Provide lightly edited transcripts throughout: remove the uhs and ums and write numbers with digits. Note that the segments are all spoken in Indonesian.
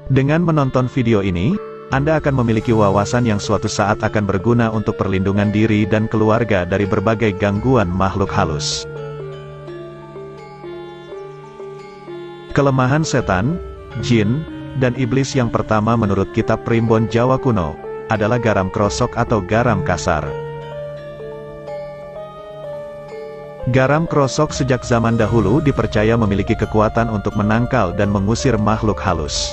Dengan menonton video ini, Anda akan memiliki wawasan yang suatu saat akan berguna untuk perlindungan diri dan keluarga dari berbagai gangguan makhluk halus. Kelemahan setan, jin, dan iblis yang pertama menurut kitab Primbon Jawa kuno, adalah garam krosok atau garam kasar. Garam krosok sejak zaman dahulu dipercaya memiliki kekuatan untuk menangkal dan mengusir makhluk halus.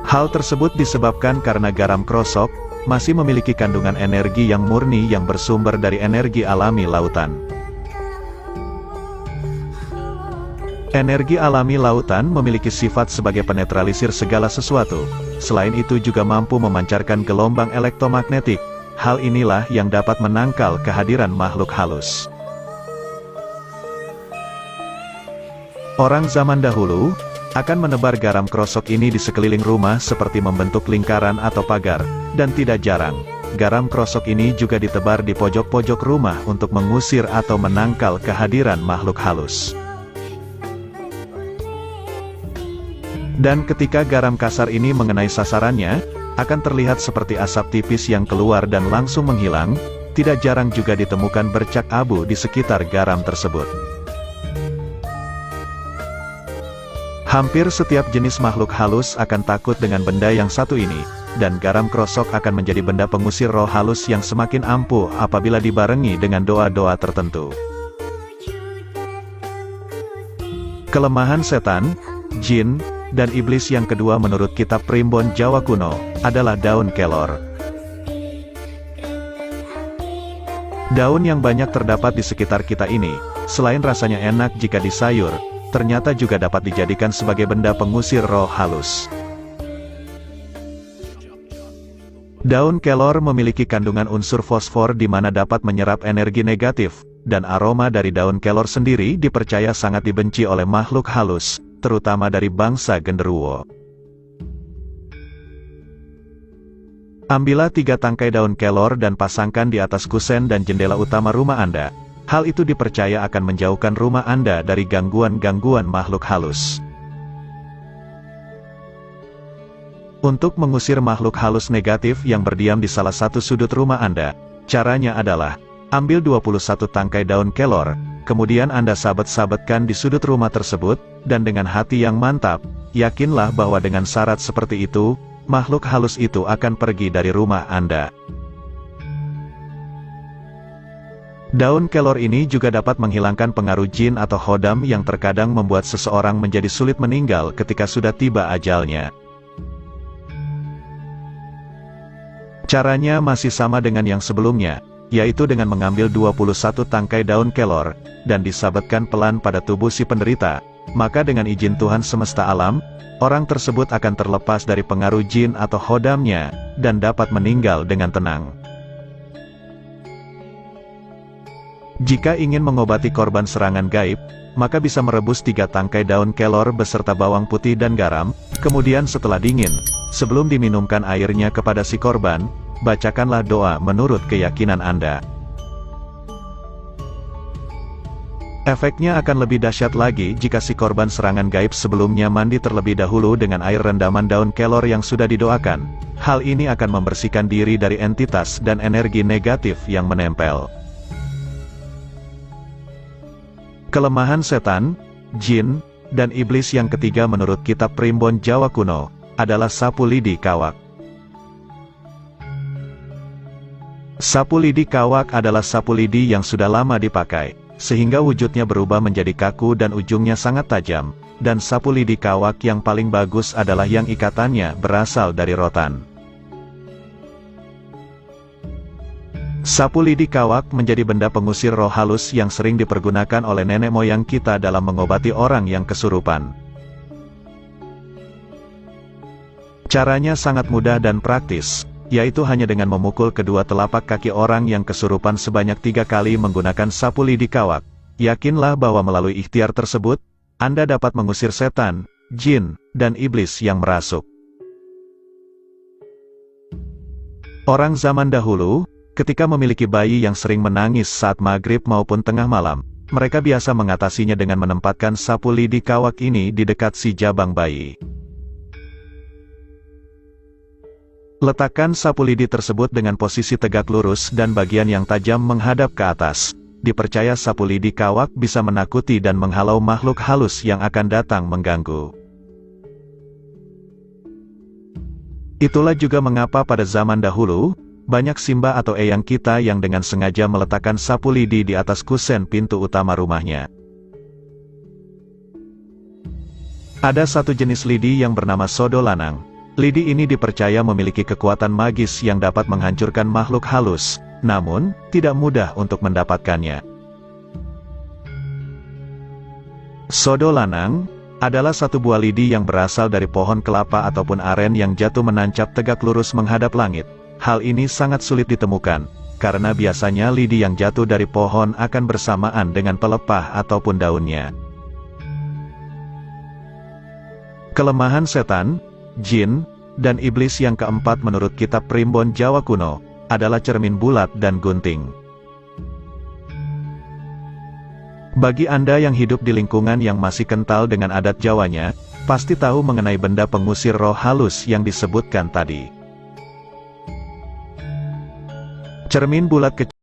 Hal tersebut disebabkan karena garam krosok masih memiliki kandungan energi yang murni yang bersumber dari energi alami lautan. Energi alami lautan memiliki sifat sebagai penetralisir segala sesuatu. Selain itu juga mampu memancarkan gelombang elektromagnetik. Hal inilah yang dapat menangkal kehadiran makhluk halus. Orang zaman dahulu akan menebar garam krosok ini di sekeliling rumah seperti membentuk lingkaran atau pagar, dan tidak jarang, garam krosok ini juga ditebar di pojok-pojok rumah untuk mengusir atau menangkal kehadiran makhluk halus. Dan ketika garam kasar ini mengenai sasarannya, akan terlihat seperti asap tipis yang keluar dan langsung menghilang. Tidak jarang juga ditemukan bercak abu di sekitar garam tersebut. Hampir setiap jenis makhluk halus akan takut dengan benda yang satu ini, dan garam krosok akan menjadi benda pengusir roh halus yang semakin ampuh apabila dibarengi dengan doa-doa tertentu. Kelemahan setan, jin, dan iblis yang kedua menurut kitab Primbon Jawa kuno, adalah daun kelor. Daun yang banyak terdapat di sekitar kita ini, selain rasanya enak jika disayur, ternyata juga dapat dijadikan sebagai benda pengusir roh halus. Daun kelor memiliki kandungan unsur fosfor di mana dapat menyerap energi negatif, dan aroma dari daun kelor sendiri dipercaya sangat dibenci oleh makhluk halus, terutama dari bangsa genderuwo. Ambillah 3 tangkai daun kelor dan pasangkan di atas kusen dan jendela utama rumah Anda. Hal itu dipercaya akan menjauhkan rumah Anda dari gangguan-gangguan makhluk halus. Untuk mengusir makhluk halus negatif yang berdiam di salah satu sudut rumah Anda, caranya adalah, ambil 21 tangkai daun kelor, kemudian Anda sabet-sabetkan di sudut rumah tersebut, dan dengan hati yang mantap, yakinlah bahwa dengan syarat seperti itu, makhluk halus itu akan pergi dari rumah Anda. Daun kelor ini juga dapat menghilangkan pengaruh jin atau khodam yang terkadang membuat seseorang menjadi sulit meninggal ketika sudah tiba ajalnya. Caranya masih sama dengan yang sebelumnya, yaitu dengan mengambil 21 tangkai daun kelor, dan disabetkan pelan pada tubuh si penderita, maka dengan izin Tuhan semesta alam, orang tersebut akan terlepas dari pengaruh jin atau khodamnya, dan dapat meninggal dengan tenang. Jika ingin mengobati korban serangan gaib, maka bisa merebus 3 tangkai daun kelor beserta bawang putih dan garam, kemudian setelah dingin, sebelum diminumkan airnya kepada si korban, bacakanlah doa menurut keyakinan Anda. Efeknya akan lebih dahsyat lagi jika si korban serangan gaib sebelumnya mandi terlebih dahulu dengan air rendaman daun kelor yang sudah didoakan. Hal ini akan membersihkan diri dari entitas dan energi negatif yang menempel. Kelemahan setan, jin, dan iblis yang ketiga menurut kitab Primbon Jawa kuno, adalah sapu lidi kawak. Sapu lidi kawak adalah sapu lidi yang sudah lama dipakai, sehingga wujudnya berubah menjadi kaku dan ujungnya sangat tajam, dan sapu lidi kawak yang paling bagus adalah yang ikatannya berasal dari rotan. Sapu lidi kawak menjadi benda pengusir roh halus yang sering dipergunakan oleh nenek moyang kita dalam mengobati orang yang kesurupan. Caranya sangat mudah dan praktis, yaitu hanya dengan memukul kedua telapak kaki orang yang kesurupan sebanyak 3 kali menggunakan sapu lidi kawak. Yakinlah bahwa melalui ikhtiar tersebut, Anda dapat mengusir setan, jin, dan iblis yang merasuk. Orang zaman dahulu, ketika memiliki bayi yang sering menangis saat maghrib maupun tengah malam, Mereka biasa mengatasinya dengan menempatkan sapu lidi kawak ini di dekat si jabang bayi. Letakkan sapu lidi tersebut dengan posisi tegak lurus dan bagian yang tajam menghadap ke atas. Dipercaya sapu lidi kawak bisa menakuti dan menghalau makhluk halus yang akan datang mengganggu. Itulah juga mengapa pada zaman dahulu, banyak simba atau eyang kita yang dengan sengaja meletakkan sapu lidi di atas kusen pintu utama rumahnya. Ada satu jenis lidi yang bernama sodo lanang. Lidi ini dipercaya memiliki kekuatan magis yang dapat menghancurkan makhluk halus, namun tidak mudah untuk mendapatkannya. Sodo lanang adalah satu buah lidi yang berasal dari pohon kelapa ataupun aren yang jatuh menancap tegak lurus menghadap langit. Hal ini sangat sulit ditemukan, karena biasanya lidi yang jatuh dari pohon akan bersamaan dengan pelepah ataupun daunnya. Kelemahan setan, jin, dan iblis yang keempat menurut kitab Primbon Jawa kuno, adalah cermin bulat dan gunting. Bagi Anda yang hidup di lingkungan yang masih kental dengan adat Jawanya, pasti tahu mengenai benda pengusir roh halus yang disebutkan tadi. Cermin bulat kecil